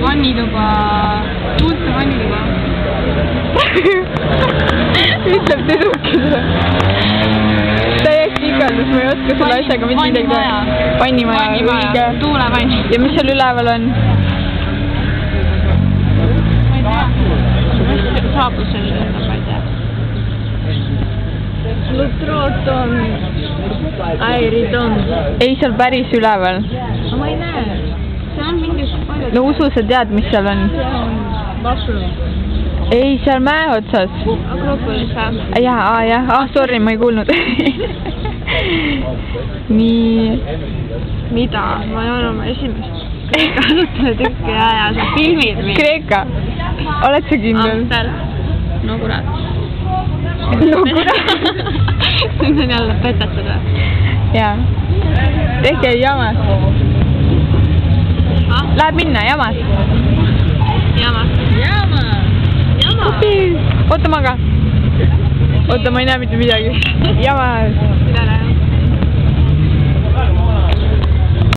vannituba, tuulte vannituba. Ütleb tüdrukile. Täiesti ikaldus, ma ei oska selle asjaga mitte midagi teha. Vannimaja, õige. Tuulevann. Ja mis seal üleval on? Ma ei tea. Saabus selle enda, ma ei tea. Lutroton. Airiton. Ei, seal päris üleval. Ma ei näe. See on mingis palju. No usu, sa tead, mis seal on? See on Buffalo. Ei, seal mäe otsas. Akropolis või? Jah. Sorry, ma ei kuulnud. Nii. Mida? Ma ei ole oma esimest. Kasutame tükki ja sa filmid mind. Kreeka. Oled sa kindel? Amstel. No kurat. No kurat. Nüüd on jälle petetud või? Jaa. Tehke jamas. Läheb minna, jamas. Jamas. Oota ma ka. Oota, ma ei näe mitte midagi. Jamas.